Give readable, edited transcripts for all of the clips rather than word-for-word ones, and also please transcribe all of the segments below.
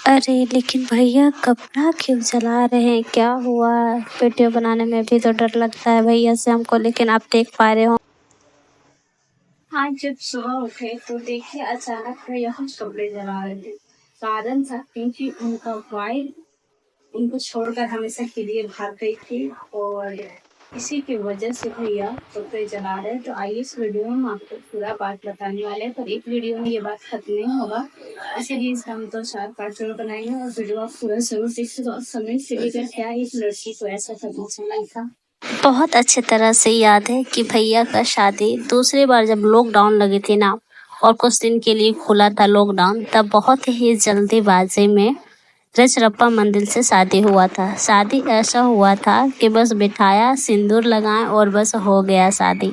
अरे लेकिन भैया कपड़ा क्यों जला रहे हैं? क्या हुआ? वीडियो बनाने में भी तो डर लगता है भैया से हमको, लेकिन आप देख पा रहे हो। आज जब सुबह उठे तो देखे अचानक भैया कुछ कपड़े जला रहे थे। कारण था क्योंकि उनका वाइफ उनको छोड़कर हमेशा के लिए भाग गई थी और इसी की वजह से भैया कपड़े जला रहे हैं। तो आइए इस वीडियो में हम आपको पूरा बात बताने वाले हैं, पर एक वीडियो में ये बात खत्म नहीं होगा, इसीलिए इसका हम तो 4 पार्ट में बनाएंगे और वीडियो आप पूरा जरूर देखिए। तो समय से लेकर क्या इस लड़की को ऐसा करना चाहिए था। बहुत अच्छे तरह से याद है कि भैया का शादी दूसरी बार जब लॉकडाउन लगी थी ना, और कुछ दिन के लिए खुला था लॉकडाउन, तब बहुत ही जल्दीबाजी में रजरप्पा मंदिर से शादी हुआ था। शादी ऐसा हुआ था कि बस बिठाया, सिंदूर लगाए और बस हो गया शादी।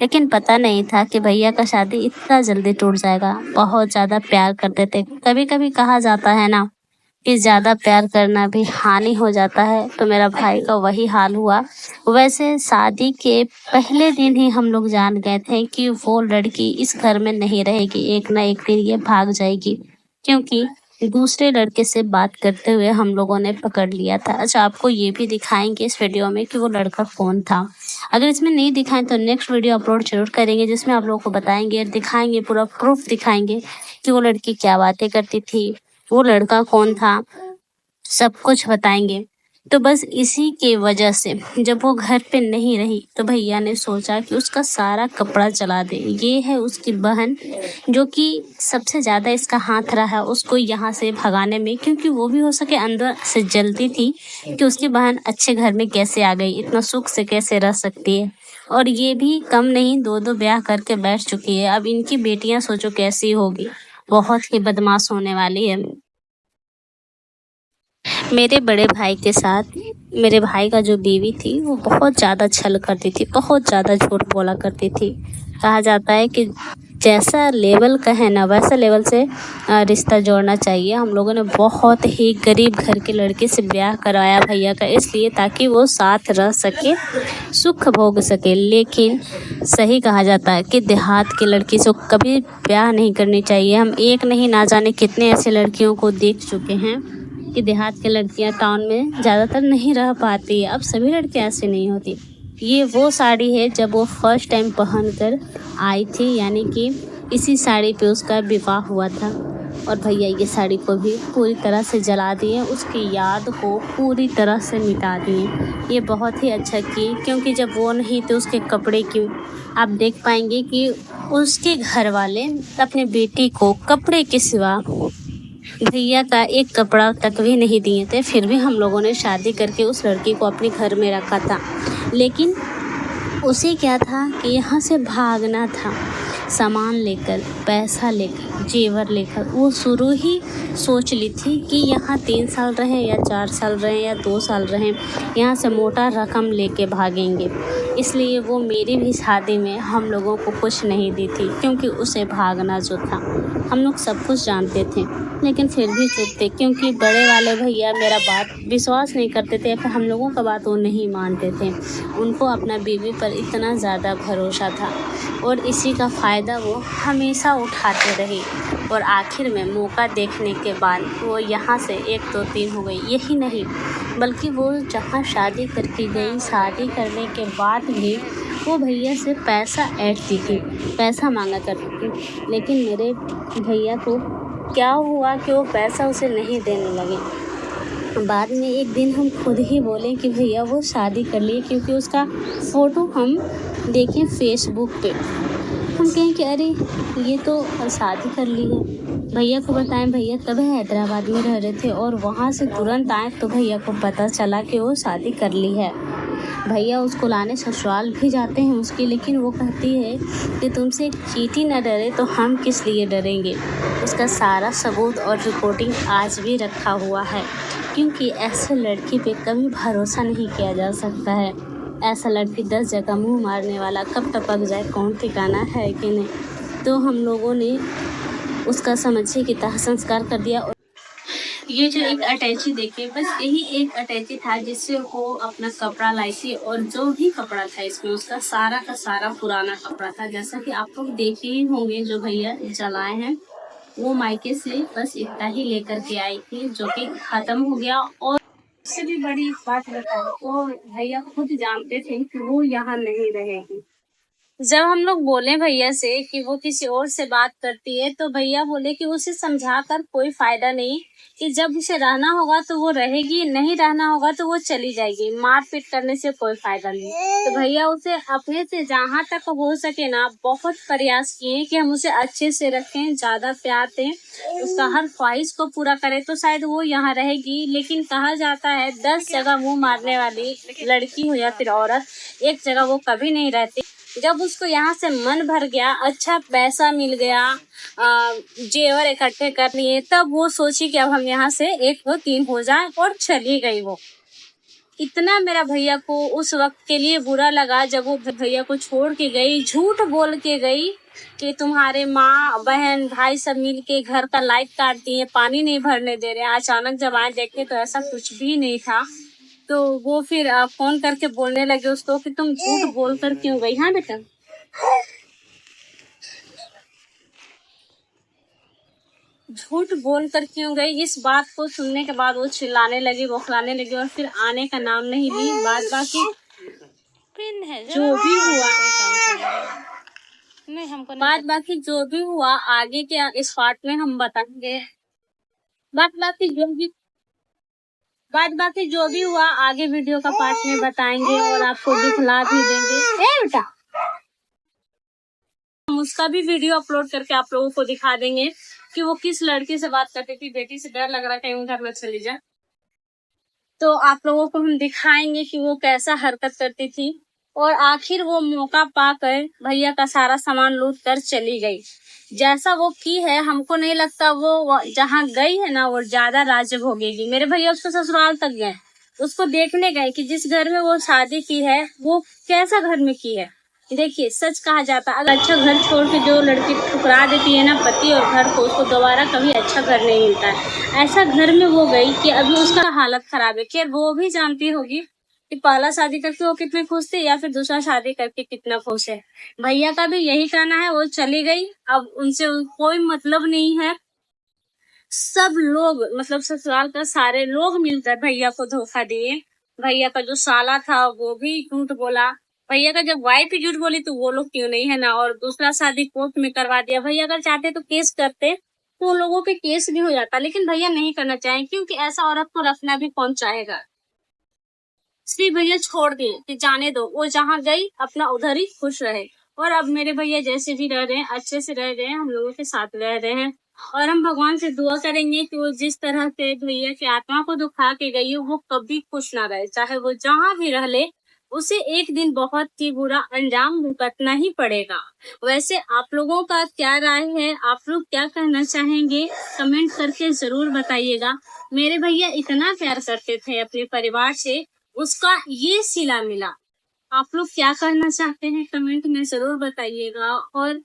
लेकिन पता नहीं था कि भैया का शादी इतना जल्दी टूट जाएगा। बहुत ज़्यादा प्यार करते थे। कभी कभी कहा जाता है ना कि ज़्यादा प्यार करना भी हानि हो जाता है, तो मेरा भाई का वही हाल हुआ। वैसे शादी के पहले दिन ही हम लोग जान गए थे कि वो लड़की इस घर में नहीं रहेगी, एक ना एक दिन ये भाग जाएगी, क्योंकि दूसरे लड़के से बात करते हुए हम लोगों ने पकड़ लिया था। अच्छा, आपको ये भी दिखाएंगे इस वीडियो में कि वो लड़का कौन था। अगर इसमें नहीं दिखाएं तो नेक्स्ट वीडियो अपलोड जरूर करेंगे, जिसमें आप लोगों को बताएंगे और दिखाएंगे, पूरा प्रूफ दिखाएंगे कि वो लड़की क्या बातें करती थी, वो लड़का कौन था, सब कुछ बताएंगे। तो बस इसी के वजह से जब वो घर पे नहीं रही तो भैया ने सोचा कि उसका सारा कपड़ा जला दे। ये है उसकी बहन, जो कि सबसे ज़्यादा इसका हाथ रहा उसको यहाँ से भगाने में, क्योंकि वो भी हो सके अंदर से जलती थी कि उसकी बहन अच्छे घर में कैसे आ गई, इतना सुख से कैसे रह सकती है। और ये भी कम नहीं, 2-2 ब्याह करके बैठ चुकी है। अब इनकी बेटियां सोचो कैसी होगी, बहुत ही बदमाश होने वाली है। मेरे बड़े भाई के साथ मेरे भाई का जो बीवी थी वो बहुत ज़्यादा छल करती थी, बहुत ज़्यादा झूठ बोला करती थी। कहा जाता है कि जैसा लेवल का है ना वैसा लेवल से रिश्ता जोड़ना चाहिए। हम लोगों ने बहुत ही गरीब घर के लड़के से ब्याह करवाया भैया का, इसलिए ताकि वो साथ रह सके, सुख भोग सके। लेकिन सही कहा जाता है कि देहात की लड़की से कभी ब्याह नहीं करनी चाहिए। हम एक नहीं ना जाने कितने ऐसे लड़कियों को देख चुके हैं कि देहात की लड़कियां टाउन में ज़्यादातर नहीं रह पाती है। अब सभी लड़कियां ऐसी नहीं होती। ये वो साड़ी है जब वो फर्स्ट टाइम पहन कर आई थी, यानी कि इसी साड़ी पे उसका विवाह हुआ था। और भैया ये साड़ी को भी पूरी तरह से जला दिए, उसकी याद को पूरी तरह से मिटा दिए। ये बहुत ही अच्छा किए, क्योंकि जब वो नहीं तो उसके कपड़े क्यों। आप देख पाएंगे कि उसके घर वाले अपने बेटी को कपड़े के सिवा भैया का एक कपड़ा तक भी नहीं दिए थे। फिर भी हम लोगों ने शादी करके उस लड़की को अपने घर में रखा था। लेकिन उसे क्या था कि यहाँ से भागना था, सामान लेकर, पैसा लेकर, जेवर लेकर। वो शुरू ही सोच ली थी कि यहाँ 3 साल रहें या 4 साल रहें या 2 साल रहें, यहाँ से मोटा रकम लेके भागेंगे। इसलिए वो मेरी भी शादी में हम लोगों को कुछ नहीं दी थी, क्योंकि उसे भागना जो था। हम लोग सब कुछ जानते थे, लेकिन फिर भी चुप थे, क्योंकि बड़े वाले भैया मेरा बात विश्वास नहीं करते थे, फिर हम लोगों का बात वो नहीं मानते थे। उनको अपना बीवी पर इतना ज़्यादा भरोसा था और इसी का फ़ायदा वो हमेशा उठाते रहे। और आखिर में मौका देखने के बाद वो यहाँ से 1 2 3 हो गई। यही नहीं, बल्कि वो जहाँ शादी करके गई, शादी करने के बाद भी वो भैया से पैसा ऐंठती थी, पैसा मांगा करती थी। लेकिन मेरे भैया को क्या हुआ कि वो पैसा उसे नहीं देने लगे। बाद में एक दिन हम खुद ही बोले कि भैया वो शादी कर लिए, क्योंकि उसका फ़ोटो हम देखें फेसबुक पे। हम कहें कि अरे ये तो शादी कर ली है। भैया को बताएं, भैया तब हैदराबाद में रह रहे थे और वहाँ से तुरंत आए तो भैया को पता चला कि वो शादी कर ली है। भैया उसको लाने ससुराल भी जाते हैं उसके, लेकिन वो कहती है कि तुमसे एक चींटी न डरे तो हम किस लिए डरेंगे। उसका सारा सबूत और रिपोर्टिंग आज भी रखा हुआ है, क्योंकि ऐसे लड़की पे कभी भरोसा नहीं किया जा सकता है। ऐसा लड़की 10 जगह मुंह मारने वाला कब टपक जाए कौन ठिकाना है कि नहीं। तो हम लोगों ने उसका समझिए कि दाह संस्कार कर दिया। ये जो एक अटैची देखिए, बस यही एक अटैची था जिससे वो अपना कपड़ा लाई थी, और जो भी कपड़ा था इसमें उसका सारा का सारा पुराना कपड़ा था, जैसा कि आप लोग देखे ही होंगे जो भैया जलाए हैं। वो मायके से बस इतना ही लेकर के आई थी, जो कि खत्म हो गया। और उससे भी बड़ी बात बताओ, वो भैया खुद जानते थे कि वो यहाँ नहीं रहेगी। जब हम लोग बोले भैया से कि वो किसी और से बात करती है, तो भैया बोले कि उसे समझा कर कोई फायदा नहीं, कि जब उसे रहना होगा तो वो रहेगी, नहीं रहना होगा तो वो चली जाएगी, मारपीट करने से कोई फायदा नहीं। तो भैया उसे अपने से जहाँ तक हो सके ना बहुत प्रयास किए कि हम उसे अच्छे से रखें, ज्यादा प्यार दें, उसका हर ख्वाहिश को पूरा करें, तो शायद वो यहाँ रहेगी। लेकिन कहा जाता है 10 जगह मुंह मारने वाली लड़की हो या फिर औरत, एक जगह वो कभी नहीं रहती। जब उसको यहाँ से मन भर गया, अच्छा पैसा मिल गया, जेवर इकट्ठे कर लिए, तब वो सोची कि अब हम यहाँ से 1 2 3 हो जाए, और चली गई वो। इतना मेरा भैया को उस वक्त के लिए बुरा लगा जब वो भैया को छोड़ के गई, झूठ बोल के गई कि तुम्हारे माँ बहन भाई सब मिल के घर का लाइट काट दिए, पानी नहीं भरने दे रहे। अचानक जब आए देखे तो ऐसा कुछ भी नहीं था। तो वो फिर फोन करके बोलने लगे उसको कि तुम झूठ बोल कर क्यों गई। हाँ बेटा, झूठ बोल कर क्यों गई। इस बात को सुनने के बाद वो चिल्लाने लगी, बौखलाने लगी, और फिर आने का नाम नहीं ली। जो भी हुआ नहीं, हमको बाकी जो भी हुआ आगे के इस पार्ट में हम बताएंगे। बाकी जो भी हुआ आगे वीडियो का पार्ट में बताएंगे, और आपको दिखला भी देंगे। बेटा, हम उसका भी वीडियो अपलोड करके आप लोगों को दिखा देंगे कि वो किस लड़की से बात करती थी। बेटी से डर लग रहा है कहीं घर में चली जाए, तो आप लोगों को हम दिखाएंगे कि वो कैसा हरकत करती थी। और आखिर वो मौका पाकर भैया का सारा सामान लूट कर चली गई। जैसा वो की है, हमको नहीं लगता वो जहाँ गई है ना वो ज्यादा राज्य भोगेगी। मेरे भैया उसको ससुराल तक गए, उसको देखने गए कि जिस घर में वो शादी की है वो कैसा घर में की है। देखिए, सच कहा जाता है, अगर अच्छा घर छोड़ के जो लड़की ठुकरा देती है ना पति और घर को, उसको दोबारा कभी अच्छा घर नहीं मिलता है। ऐसा घर में वो गई कि अभी उसका हालत खराब है। खैर, वो भी जानती होगी कि पहला शादी करके वो कितने खुश थे या फिर दूसरा शादी करके कितना खुश है। भैया का भी यही कहना है, वो चली गई, अब उनसे कोई मतलब नहीं है। सब लोग मतलब ससुराल का सारे लोग मिलकर भैया को धोखा दिए। भैया का जो साला था वो भी झूठ बोला। भैया का जब वाइफ ही झूठ बोली तो वो लोग क्यों नहीं है ना। और दूसरा शादी कोर्ट में करवा दिया। भैया अगर चाहते तो केस करते, तो उन लोगों पे केस भी हो जाता, लेकिन भैया नहीं करना चाहे, क्योंकि ऐसा औरत को रखना भी कौन चाहेगा। इसलिए भैया छोड़ दिए कि जाने दो, वो जहाँ गई अपना उधर ही खुश रहे। और अब मेरे भैया जैसे भी रह रहे हैं, अच्छे से रह रहे हैं, हम लोगों के साथ रह रहे हैं। और हम भगवान से दुआ करेंगे कि वो जिस तरह से भैया की आत्मा को दुखा के गई है, वो कभी खुश ना रहे, चाहे वो जहाँ भी रह ले, उसे एक दिन बहुत ही बुरा अंजाम भुगतना ही पड़ेगा। वैसे आप लोगों का क्या राय है, आप लोग क्या कहना चाहेंगे, कमेंट करके जरूर बताइएगा। मेरे भैया इतना प्यार करते थे अपने परिवार से, उसका ये सिला मिला। आप लोग क्या करना चाहते हैं कमेंट में जरूर बताइएगा। और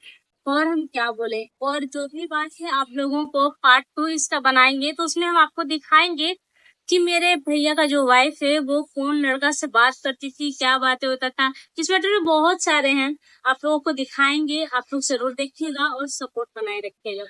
हम क्या बोले, और जो भी बात है आप लोगों को पार्ट 2 इसका बनाएंगे, तो उसमें हम आपको दिखाएंगे कि मेरे भैया का जो वाइफ है वो कौन लड़का से बात करती थी, क्या बातें होता था। इस मैटर में बहुत सारे हैं, आप लोगों को दिखाएंगे। आप लोग जरूर देखिएगा और सपोर्ट बनाए रखिएगा।